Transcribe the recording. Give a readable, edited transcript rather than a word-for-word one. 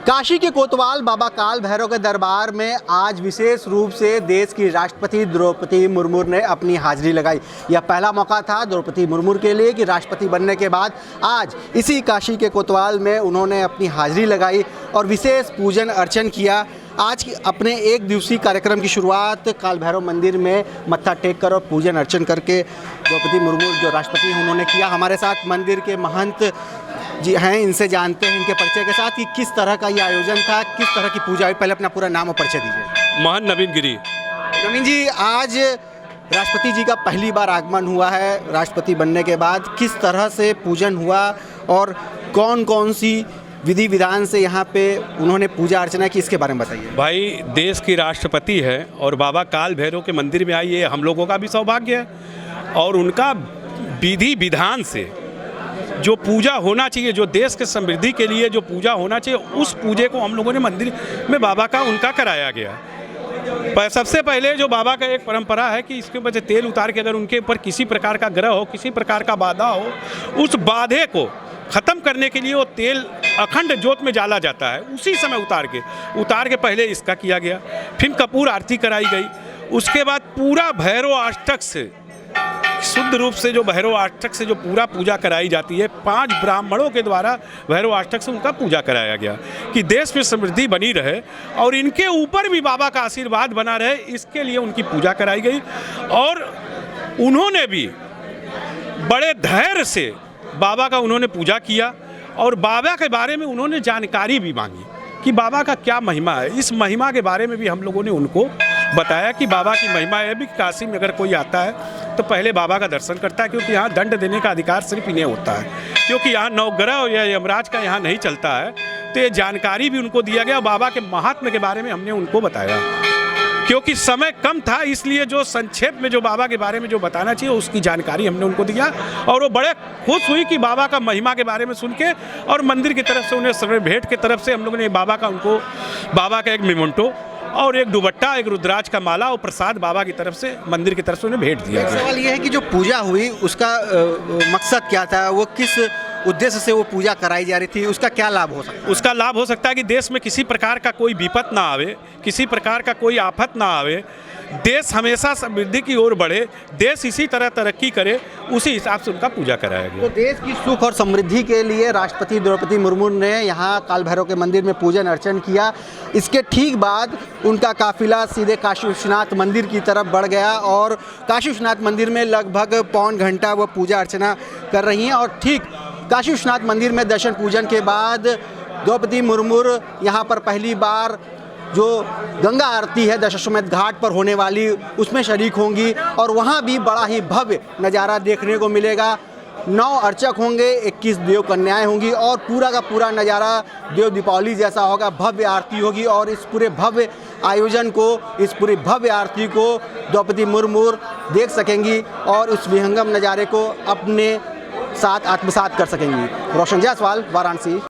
काशी के कोतवाल बाबा काल भैरव के दरबार में आज विशेष रूप से देश की राष्ट्रपति द्रौपदी मुर्मू ने अपनी हाजिरी लगाई। यह पहला मौका था द्रौपदी मुर्मू के लिए कि राष्ट्रपति बनने के बाद आज इसी काशी के कोतवाल में उन्होंने अपनी हाजिरी लगाई और विशेष पूजन अर्चन किया। आज अपने एक दिवसीय कार्यक्रम की शुरुआत काल भैरव मंदिर में मत्था टेक कर और पूजन अर्चन करके द्रौपदी मुर्मू जो राष्ट्रपति हैं उन्होंने किया। हमारे साथ मंदिर के महंत जी हैं, इनसे जानते हैं इनके परिचय के साथ कि किस तरह का ये आयोजन था, किस तरह की पूजा हुई। पहले अपना पूरा नाम और परिचय दीजिए। महंत नवीन गिरी। नवीन जी, आज राष्ट्रपति जी का पहली बार आगमन हुआ है राष्ट्रपति बनने के बाद, किस तरह से पूजन हुआ और कौन कौन सी विधि विधान से यहाँ पे उन्होंने पूजा अर्चना की, इसके बारे में बताइए। भाई, देश की राष्ट्रपति है और बाबा काल भैरव के मंदिर में आई, ये हम लोगों का भी सौभाग्य है। और उनका विधि विधान से जो पूजा होना चाहिए, जो देश के समृद्धि के लिए जो पूजा होना चाहिए, उस पूजे को हम लोगों ने मंदिर में बाबा का उनका कराया गया। सबसे पहले जो बाबा का एक परंपरा है कि इसके ऊपर तेल उतार के अगर उनके ऊपर किसी प्रकार का ग्रह हो, किसी प्रकार का बाधा हो, उस बाधे को ख़त्म करने के लिए वो तेल अखंड ज्योत में डाला जाता है। उसी समय उतार के पहले इसका किया गया, फिर कपूर आरती कराई गई। उसके बाद पूरा भैरव अष्टक से, शुद्ध रूप से जो भैरव अष्टक से जो पूरा पूजा कराई जाती है, 5 ब्राह्मणों के द्वारा भैरव अष्टक से उनका पूजा कराया गया कि देश में समृद्धि बनी रहे और इनके ऊपर भी बाबा का आशीर्वाद बना रहे, इसके लिए उनकी पूजा कराई गई। और उन्होंने भी बड़े धैर्य से बाबा का उन्होंने पूजा किया और बाबा के बारे में उन्होंने जानकारी भी मांगी कि बाबा का क्या महिमा है। इस महिमा के बारे में भी हम लोगों ने उनको बताया कि बाबा की महिमा है भी, काशी में अगर कोई आता है तो पहले बाबा का दर्शन करता है, क्योंकि यहाँ दंड देने का अधिकार सिर्फ इन्हें होता है, क्योंकि यहाँ नवग्रह या यमराज का यहाँ नहीं चलता है। तो ये जानकारी भी उनको दिया गया। बाबा के महात्म्य के बारे में हमने उनको बताया, क्योंकि समय कम था, इसलिए जो संक्षेप में जो बाबा के बारे में जो बताना चाहिए उसकी जानकारी हमने उनको दिया। और वो बड़े खुश हुई कि बाबा का महिमा के बारे में सुन के, और मंदिर की तरफ से उन्हें सर्व भेंट की तरफ से हम लोगों ने बाबा का एक मेमेंटो और एक दुपट्टा, एक रुद्राक्ष का माला और प्रसाद बाबा की तरफ से, मंदिर की तरफ से उन्हें भेंट दिया। सवाल ये है कि जो पूजा हुई उसका मकसद क्या था, वो किस उद्देश्य से वो पूजा कराई जा रही थी, उसका क्या लाभ हो सकता है? उसका लाभ हो सकता है कि देश में किसी प्रकार का कोई विपत ना आवे, किसी प्रकार का कोई आफत ना आवे, देश हमेशा समृद्धि की ओर बढ़े, देश इसी तरह तरक्की करे, उसी हिसाब से उनका पूजा कराया गया। तो देश की सुख और समृद्धि के लिए राष्ट्रपति द्रौपदी मुर्मू ने यहाँ काल भैरव के मंदिर में पूजन अर्चन किया। इसके ठीक बाद उनका काफिला सीधे काशी विश्वनाथ मंदिर की तरफ बढ़ गया और काशी विश्वनाथ मंदिर में लगभग पौन घंटा वो पूजा अर्चना कर रही हैं। और ठीक काशी विश्वनाथ मंदिर में दर्शन पूजन के बाद द्रौपदी मुर्मू यहाँ पर पहली बार जो गंगा आरती है दशाश्वमेध घाट पर होने वाली, उसमें शरीक होंगी और वहाँ भी बड़ा ही भव्य नज़ारा देखने को मिलेगा। 9 अर्चक होंगे, 21 देव कन्याएं होंगी और पूरा का पूरा नज़ारा देव दीपावली जैसा होगा। भव्य आरती होगी और इस पूरे भव्य आयोजन को, इस पूरी भव्य आरती को द्रौपदी मुर्मू देख सकेंगी और उस विहंगम नज़ारे को अपने साथ आत्मसात कर सकेंगी। रोशन जायसवाल, वाराणसी।